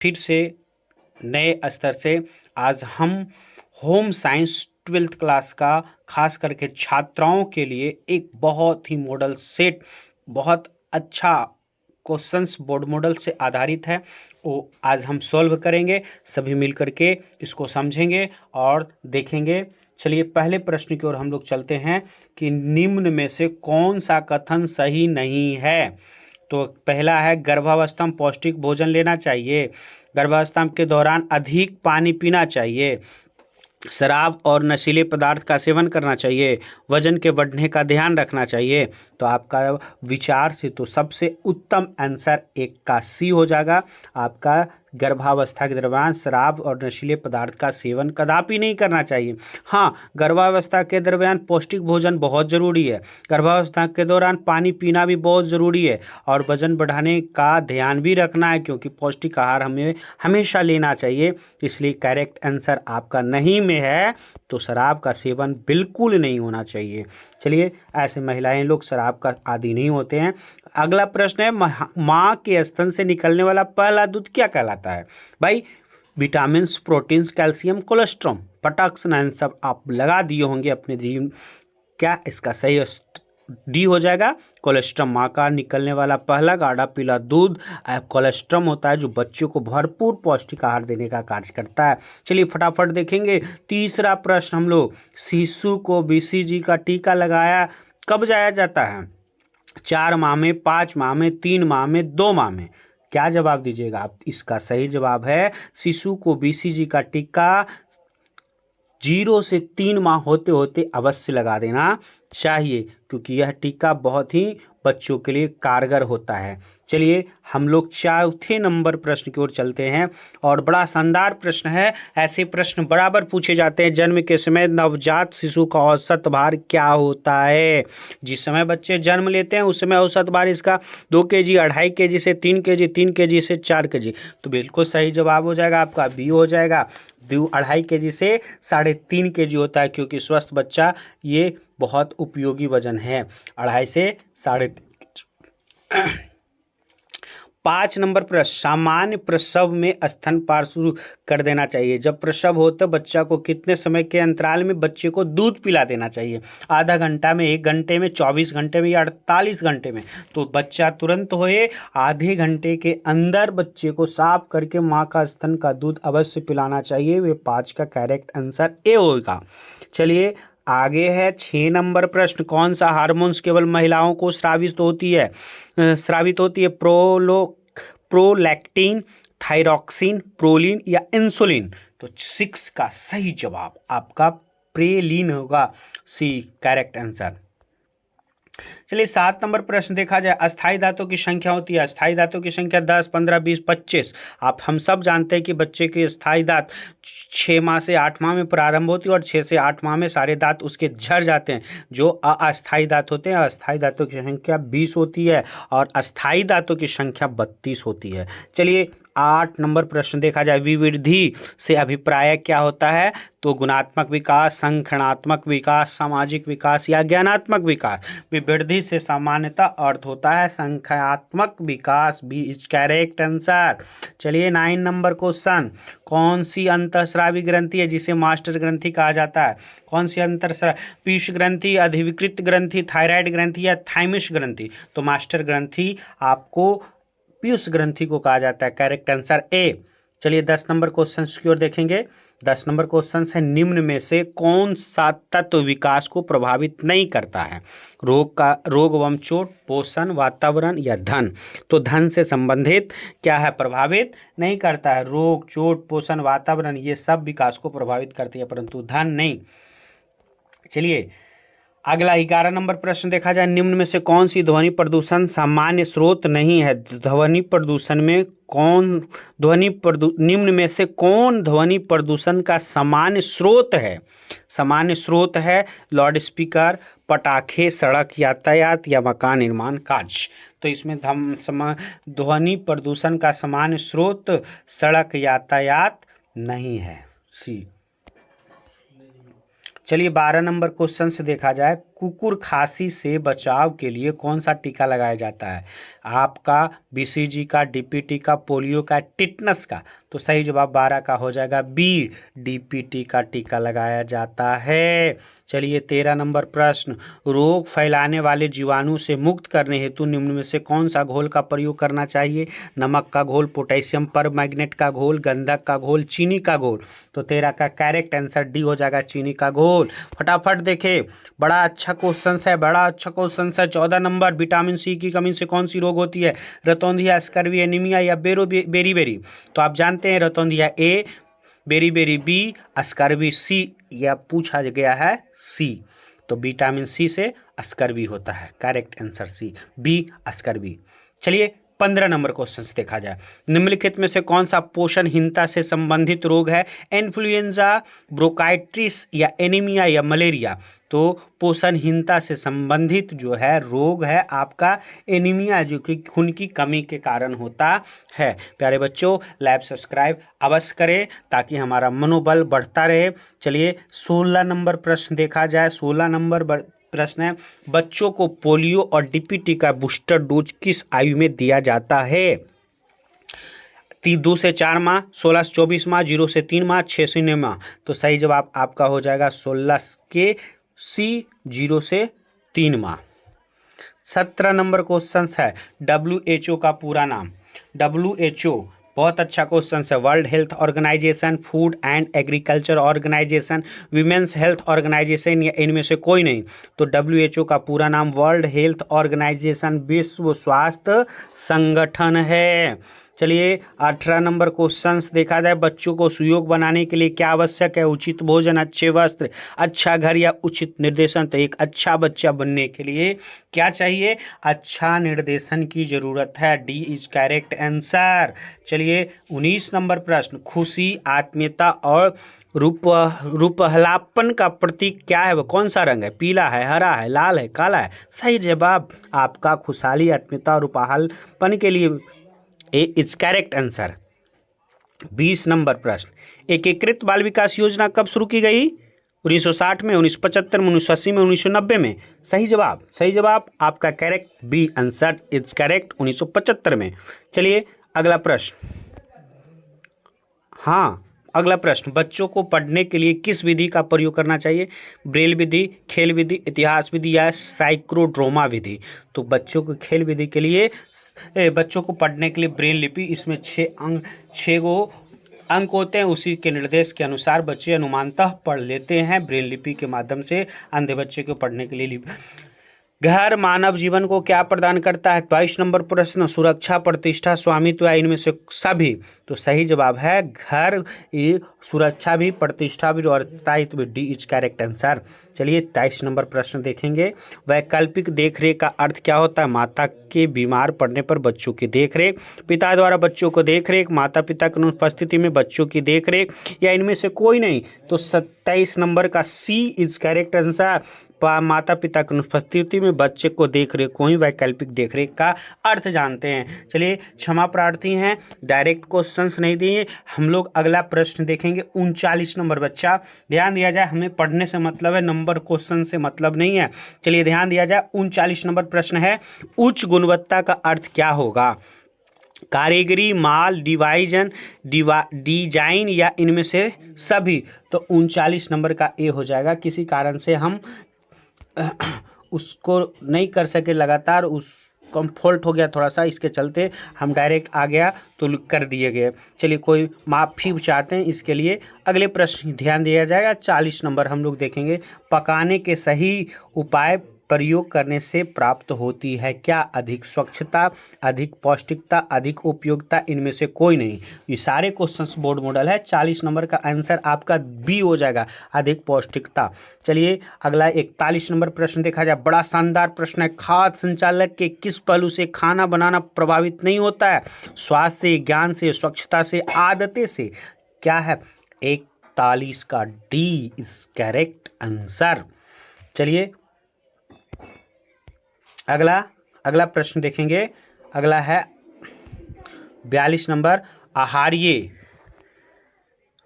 फिर से नए स्तर से आज हम होम साइंस 12th क्लास का खास करके छात्राओं के लिए एक बहुत ही मॉडल सेट, बहुत अच्छा क्वेश्चंस बोर्ड मॉडल से आधारित है, वो आज हम सॉल्व करेंगे। सभी मिलकर के इसको समझेंगे और देखेंगे। चलिए पहले प्रश्न की ओर हम लोग चलते हैं कि निम्न में से कौन सा कथन सही नहीं है। तो पहला है गर्भावस्था में पौष्टिक भोजन लेना चाहिए, गर्भावस्था के दौरान अधिक पानी पीना चाहिए, शराब और नशीले पदार्थ का सेवन करना चाहिए, वजन के बढ़ने का ध्यान रखना चाहिए। तो आपका विचार से तो सबसे उत्तम आंसर एक का सी हो जाएगा। आपका गर्भावस्था के दौरान शराब और नशीले पदार्थ का सेवन कदापि नहीं करना चाहिए। हाँ, गर्भावस्था के दरमियान पौष्टिक भोजन बहुत ज़रूरी है, गर्भावस्था के दौरान पानी पीना भी बहुत ज़रूरी है और वजन बढ़ाने का ध्यान भी रखना है, क्योंकि पौष्टिक आहार हमें हमेशा लेना चाहिए। इसलिए करेक्ट आंसर आपका नहीं में है, तो शराब का सेवन बिल्कुल नहीं होना चाहिए। चलिए, ऐसे महिलाएं लोग शराब का आदी नहीं होते हैं। अगला प्रश्न है माँ के स्तन से निकलने वाला पहला दूध क्या कहलाता है। भाई, विटामिन, प्रोटीन्स, कैल्शियम, कोलेस्ट्रॉल, फटाक से आंसर आप लगा दिए होंगे अपने जीवन। क्या इसका सही डी हो जाएगा। कोलेस्ट्रम, माँ का निकलने वाला पहला गाढ़ा पीला दूध कोलेस्ट्रम होता है, जो बच्चों को भरपूर पौष्टिक आहार देने का कार्य करता है। चलिए फटाफट देखेंगे तीसरा प्रश्न हम लोग, शिशु को BCG का टीका लगाया कब जाया जाता है। 4 माह में, 5 माह में, 3 माह में, 2 माह में। क्या जवाब दीजिएगा आप। इसका सही जवाब है शिशु को BCG का टीका 0 से 3 माह होते होते अवश्य लगा देना चाहिए, क्योंकि यह टीका बहुत ही बच्चों के लिए कारगर होता है। चलिए हम लोग चौथे नंबर प्रश्न की ओर चलते हैं, और बड़ा शानदार प्रश्न है। ऐसे प्रश्न बराबर पूछे जाते हैं। जन्म के समय नवजात शिशु का औसत भार क्या होता है। जिस समय बच्चे जन्म लेते हैं उस समय औसत भार इसका 2 kg, 2.5 kg से 3 kg, 3 kg से 4 kg। तो बिल्कुल सही जवाब हो जाएगा आपका बी हो जाएगा। 2.5 kg से 3.5 kg होता है, क्योंकि स्वस्थ बच्चा ये बहुत उपयोगी वजन है, 2.5 से 3.5। 5 नंबर प्रश्न, सामान्य प्रसव में स्तनपान शुरू कर देना चाहिए। जब प्रसव हो तो बच्चा को कितने समय के अंतराल में बच्चे को दूध पिला देना चाहिए। आधा घंटा में, 1 घंटे में, 24 घंटे में या 48 घंटे में। तो बच्चा तुरंत होए, आधे घंटे के अंदर बच्चे को साफ करके माँ का स्तन का दूध अवश्य पिलाना चाहिए। वे 5 का करेक्ट आंसर ए होगा। चलिए आगे है 6 नंबर प्रश्न, कौन सा हार्मोन्स केवल महिलाओं को स्रावित होती है। प्रोलैक्टिन, थायरॉक्सिन, प्रोलिन या इंसुलिन। तो 6 का सही जवाब आपका प्रेलिन होगा, सी करेक्ट आंसर। चलिए 7 नंबर प्रश्न देखा जाए, अस्थायी दांतों की संख्या होती है। अस्थायी दांतों की संख्या 10, 15, 20, 25। आप हम सब जानते हैं कि बच्चे के अस्थायी दांत 6 माह से 8 माह में प्रारंभ होती है और 6 से 8 माह में सारे दांत उसके झड़ जाते हैं। जो अस्थायी दांत होते हैं, अस्थायी दांतों की संख्या 20 होती है और अस्थायी दांतों की संख्या 32 होती है। चलिए 8 नंबर प्रश्न देखा जाए, विवृद्धि से अभिप्राय क्या होता है। तो गुणात्मक विकास, संगठनात्मक विकास, सामाजिक विकास या ज्ञानात्मक विकास। विवृद्धि से सामान्यतः अर्थ होता है संख्यात्मक विकास, बी इज करेक्ट आंसर। चलिए 9 नंबर क्वेश्चन, कौन सी अंतःस्रावी ग्रंथि है जिसे मास्टर ग्रंथि कहा जाता है। कौन सी अंतःस्रावी, पीयूष ग्रंथि, अधिविकृत ग्रंथि, थायराइड ग्रंथि या थाइमस ग्रंथि। तो मास्टर ग्रंथि आपको पीयूष ग्रंथि को कहा जाता है, करेक्ट आंसर ए। चलिए 10 नंबर क्वेश्चन की ओर देखेंगे। 10 नंबर क्वेश्चन है, निम्न में से कौन सा तत्व विकास को प्रभावित नहीं करता है। रोग एवं चोट, पोषण, वातावरण या धन। तो धन से संबंधित क्या है, प्रभावित नहीं करता है। रोग, चोट, पोषण, वातावरण ये सब विकास को प्रभावित करती है, परंतु धन नहीं। चलिए अगला 11 नंबर प्रश्न देखा जाए, निम्न में से कौन सी ध्वनि प्रदूषण सामान्य स्रोत नहीं है। ध्वनि प्रदूषण में निम्न में से कौन ध्वनि प्रदूषण का सामान्य स्रोत है। सामान्य स्रोत है लाउड स्पीकर, पटाखे, सड़क यातायात या मकान निर्माण कार्य। तो इसमें ध्वनि प्रदूषण का सामान्य स्रोत सड़क यातायात नहीं है, सी। चलिए 12 नंबर क्वेश्चन से देखा जाए, कुकुर खांसी से बचाव के लिए कौन सा टीका लगाया जाता है? आपका बीसीजी का, डीपीटी का, पोलियो का, टिटनस का। तो सही जवाब 12 का हो जाएगा बी, डीपीटी का टीका लगाया जाता है। चलिए 13 नंबर प्रश्न, रोग फैलाने वाले जीवाणु से मुक्त करने हेतु निम्न में से कौन सा घोल का प्रयोग करना चाहिए? नमक का घोल, पोटेशियम परमैंगनेट का घोल, गंधक का घोल, चीनी का घोल। तो 13 का करेक्ट आंसर डी हो जाएगा, चीनी का घोल। फटाफट देखे, बड़ा अच्छा क्वेश्चन है, बड़ा अच्छा क्वेश्चन है। 14 नंबर, विटामिन सी की कमी से कौन सी रोग होती है? रतौंधिया, स्कर्वी, एनीमिया या बेरी। तो आप जानते हैं रतौंधिया ए, बेरी बी, स्कर्वी सी, यह पूछा गया है सी। तो विटामिन सी से स्कर्वी होता है, correct answer C, B scurvy. चलिए 15 नंबर क्वेश्चन से देखा जाए, निम्नलिखित में से कौन सा पोषणहीनता से संबंधित रोग है? इन्फ्लुएंजा, ब्रोंकाइटिस या एनीमिया या मलेरिया। तो पोषणहीनता से संबंधित जो है रोग है आपका एनीमिया, जो कि खून की कमी के कारण होता है। प्यारे बच्चों, लाइव सब्सक्राइब अवश्य करें ताकि हमारा मनोबल बढ़ता रहे। चलिए 16 नंबर प्रश्न देखा जाए। 16 नंबर प्रश्न है, बच्चों को पोलियो और डीपीटी का बूस्टर डोज किस आयु में दिया जाता है? 2 से 4 माह, 16 से 24 माह, 0 से 3 माह, 6 से 9 माह। तो सही जवाब आपका हो जाएगा 16 के सी, 0 से 3 माह। 17 नंबर क्वेश्चन है, WHO का पूरा नाम। WHO बहुत अच्छा क्वेश्चन है। World Health Organization, Food and Agriculture Organization, Women's Health Organization या इनमें से कोई नहीं। तो WHO का पूरा नाम वर्ल्ड हेल्थ ऑर्गेनाइजेशन, विश्व स्वास्थ्य संगठन है। चलिए 18 नंबर क्वेश्चन देखा जाए, बच्चों को सुयोग बनाने के लिए क्या आवश्यक है? उचित भोजन, अच्छे वस्त्र, अच्छा घर या उचित निर्देशन। तो एक अच्छा बच्चा बनने के लिए क्या चाहिए? अच्छा निर्देशन की जरूरत है, डी इज करेक्ट आंसर। चलिए 19 नंबर प्रश्न, खुशी, आत्मीयता और रूपहलापन का प्रतीक क्या है? वह कौन सा रंग है? पीला है, हरा है, लाल है, काला है। सही जवाब आपका खुशहाली, आत्मीयता और रूपहलापन के लिए ए इज करेक्ट आंसर। 20 नंबर प्रश्न, एकीकृत बाल विकास योजना कब शुरू की गई? 1960 में, 1975 में, 1980 में, 1990 में। सही जवाब आपका correct B answer is correct, 1975 में। चलिए अगला प्रश्न, हाँ अगला प्रश्न, बच्चों को पढ़ने के लिए किस विधि का प्रयोग करना चाहिए? ब्रेल विधि, खेल विधि, इतिहास विधि या साइक्रोड्रोमा विधि। तो बच्चों को खेल विधि के लिए, बच्चों को पढ़ने के लिए ब्रेल लिपि, इसमें 6 अंक होते हैं। उसी के निर्देश के अनुसार बच्चे अनुमानतः पढ़ लेते हैं ब्रेल लिपि के माध्यम से। अंधे बच्चे को पढ़ने के लिए घर मानव जीवन को क्या प्रदान करता है? 22 नंबर प्रश्न, सुरक्षा, प्रतिष्ठा, स्वामित्व या इनमें से सभी। तो सही जवाब है घर, सुरक्षा भी, प्रतिष्ठा भी और स्थायित्व भी, डी इज करेक्ट आंसर। चलिए 23 नंबर प्रश्न देखेंगे, वैकल्पिक देखरेख का अर्थ क्या होता है? माता के बीमार पड़ने पर बच्चों की देखरेख, पिता द्वारा बच्चों को देखरेख, माता पिता की अनुपस्थिति में बच्चों की देखरेख या इनमें से कोई नहीं। तो 27 नंबर का सी इज करेक्ट आंसर, माता पिता की अनुपस्थिति में बच्चे को देखरेख को ही वैकल्पिक देखरेख का अर्थ जानते हैं। चलिए क्षमा प्रार्थी हैं, डायरेक्ट क्वेश्चंस नहीं दिए हम लोग। अगला प्रश्न देखेंगे 39 नंबर। बच्चा ध्यान दिया जाए, हमें पढ़ने से मतलब है, नंबर क्वेश्चन से मतलब नहीं है। चलिए ध्यान दिया जाए, 39 नंबर प्रश्न है, उच्च गुणवत्ता का अर्थ क्या होगा? कारीगरी, माल, डिजाइन या इनमें से सभी। तो 39 नंबर का ए हो जाएगा। किसी कारण से हम उसको नहीं कर सके लगातार, उस कम फॉल्ट हो गया थोड़ा सा, इसके चलते हम डायरेक्ट आ गया तो कर दिए गए। चलिए कोई माफ़ी चाहते हैं इसके लिए। अगले प्रश्न ध्यान दिया जाएगा, 40 नंबर हम लोग देखेंगे, पकाने के सही उपाय प्रयोग करने से प्राप्त होती है क्या? अधिक स्वच्छता, अधिक पौष्टिकता, अधिक उपयोगिता, इनमें से कोई नहीं। ये सारे क्वेश्चंस बोर्ड मॉडल है। 40 नंबर का आंसर आपका बी हो जाएगा, अधिक पौष्टिकता। चलिए अगला 41 नंबर प्रश्न देखा जाए, बड़ा शानदार प्रश्न है, खाद्य संचालक के किस पहलू से खाना बनाना प्रभावित नहीं होता है? स्वास्थ्य से, ज्ञान से, स्वच्छता से, आदतें से। क्या है? 41 का डी इज करेक्ट आंसर। चलिए अगला प्रश्न देखेंगे। अगला है 42 नंबर, आहार्य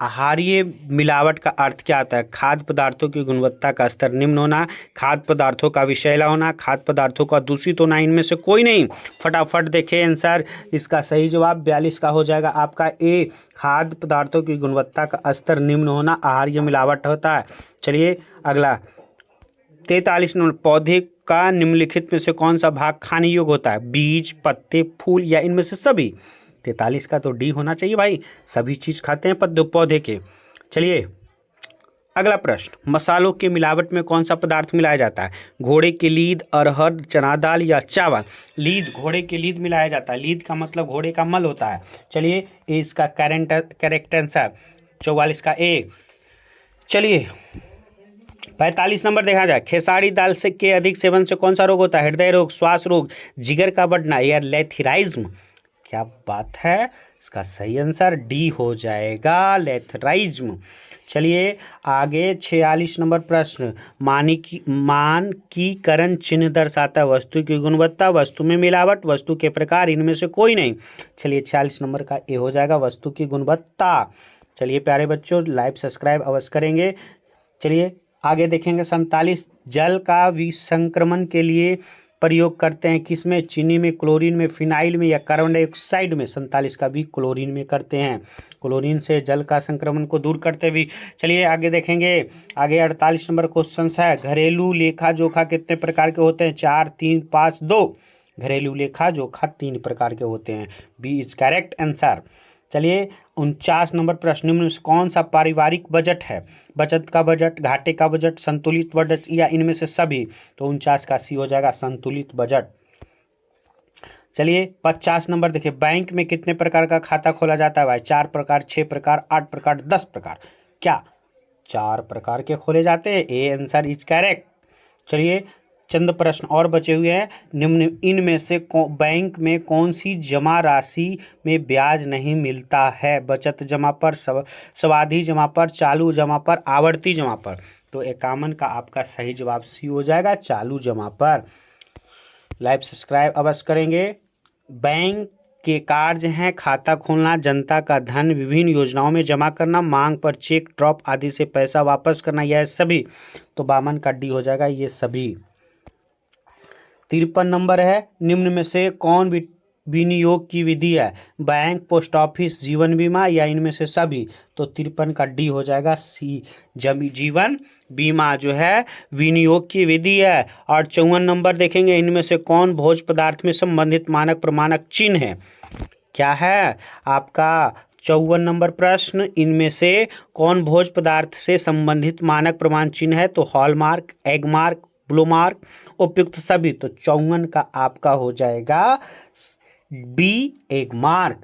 आहारीय मिलावट का अर्थ क्या होता है? खाद्य पदार्थों की गुणवत्ता का स्तर निम्न होना, खाद्य पदार्थों का विषैला होना, खाद्य पदार्थों का दूषित होना, इनमें से कोई नहीं। फटाफट देखें आंसर। इसका सही जवाब 42 का हो जाएगा आपका ए, खाद्य पदार्थों की गुणवत्ता का स्तर निम्न होना आहारीय मिलावट होता है। चलिए अगला 43 नंबर, पौधे का निम्नलिखित में से कौन सा भाग खाने योग्य होता है? बीज, पत्ते, फूल या इनमें से सभी? 43 का तो डी होना चाहिए भाई, सभी चीज खाते हैं पौधे के। चलिए अगला प्रश्न, मसालों के मिलावट में कौन सा पदार्थ मिलाया जाता है? घोड़े के लीद, अरहर, चना दाल या चावल? लीद, घोड़े के लीद मिलाया जाता है। लीद का मतलब घोड़े का मल होता है। चलिए इसका करेक्ट आंसर 44 का ए। चलिए 45 नंबर देखा जाए, खेसारी दाल से के अधिक सेवन से कौन सा रोग होता है? हृदय रोग, श्वास रोग, जिगर का बढ़ना या लेथराइज्म? क्या बात है, इसका सही आंसर डी हो जाएगा, लेथराइज्म। चलिए आगे 46 नंबर प्रश्न, मानकीकरण चिन्ह दर्शाता है वस्तु की गुणवत्ता, वस्तु में मिलावट, वस्तु के प्रकार, इनमें से कोई नहीं। चलिए 46 नंबर का ए हो जाएगा, वस्तु की गुणवत्ता। चलिए प्यारे बच्चों, लाइव सब्सक्राइब अवश्य करेंगे। चलिए आगे देखेंगे 47, जल का विसंक्रमण के लिए प्रयोग करते हैं किसमें? चीनी में, क्लोरीन में, फिनाइल में या कार्बन डाइऑक्साइड में? 47 का भी क्लोरीन में करते हैं, क्लोरीन से जल का संक्रमण को दूर करते भी। चलिए आगे देखेंगे, आगे 48 नंबर क्वेश्चन है, घरेलू लेखा जोखा कितने प्रकार के होते हैं? 4, 3, 5, 2। घरेलू लेखा जोखा 3 प्रकार के होते हैं, बी इज करेक्ट आंसर। चलिए 49 नंबर प्रश्न, निम्न में से कौन सा पारिवारिक बजट है? बचत का बजट, घाटे का बजट, संतुलित बजट या इनमें से सभी? तो 49 का सी हो जाएगा, संतुलित बजट। चलिए 50 नंबर देखिए, बैंक में कितने प्रकार का खाता खोला जाता है भाई? 4 प्रकार, 6 प्रकार, 8 प्रकार, 10 प्रकार? क्या 4 प्रकार के खोले जाते हैं? A answer is correct. चलिए चंद प्रश्न और बचे हुए हैं, निम्न इनमें से बैंक में कौन सी जमा राशि में ब्याज नहीं मिलता है? बचत जमा पर, सावधि जमा पर, चालू जमा पर, आवर्ती जमा पर? तो 51 का आपका सही जवाब सी हो जाएगा, चालू जमा पर। लाइव सब्सक्राइब अवश्य करेंगे। बैंक के कार्य हैं खाता खोलना, जनता का धन विभिन्न योजनाओं में जमा करना, मांग पर चेक ड्रॉप आदि से पैसा वापस करना, यह सभी? तो 52 का डी हो जाएगा, ये सभी। 53 नंबर है, निम्न में से कौन विनियोग की विधि है? बैंक, पोस्ट ऑफिस, जीवन बीमा या इनमें से सभी? तो 53 का डी हो जाएगा, सी जीवन बीमा जो है विनियोग की विधि है। और 54 नंबर देखेंगे, इनमें से कौन भोज्य पदार्थ में संबंधित मानक प्रमाणक चिन्ह है? क्या है आपका 54 नंबर प्रश्न, इनमें से कौन भोज्य पदार्थ से संबंधित मानक प्रमाण चिन्ह है? तो हॉलमार्क, एगमार्क, ब्लूमार्क, उपयुक्त सभी? तो 54 का आपका हो जाएगा बी, एगमार्क।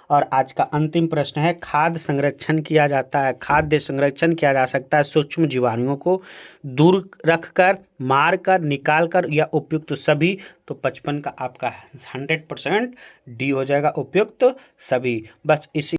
और आज का अंतिम प्रश्न है, खाद्य संरक्षण किया जाता है, खाद्य संरक्षण किया जा सकता है सूक्ष्म जीवाणुओं को दूर रखकर, मारकर, निकालकर या उपयुक्त सभी? तो 55 का आपका 100% डी हो जाएगा, उपयुक्त सभी। बस इसी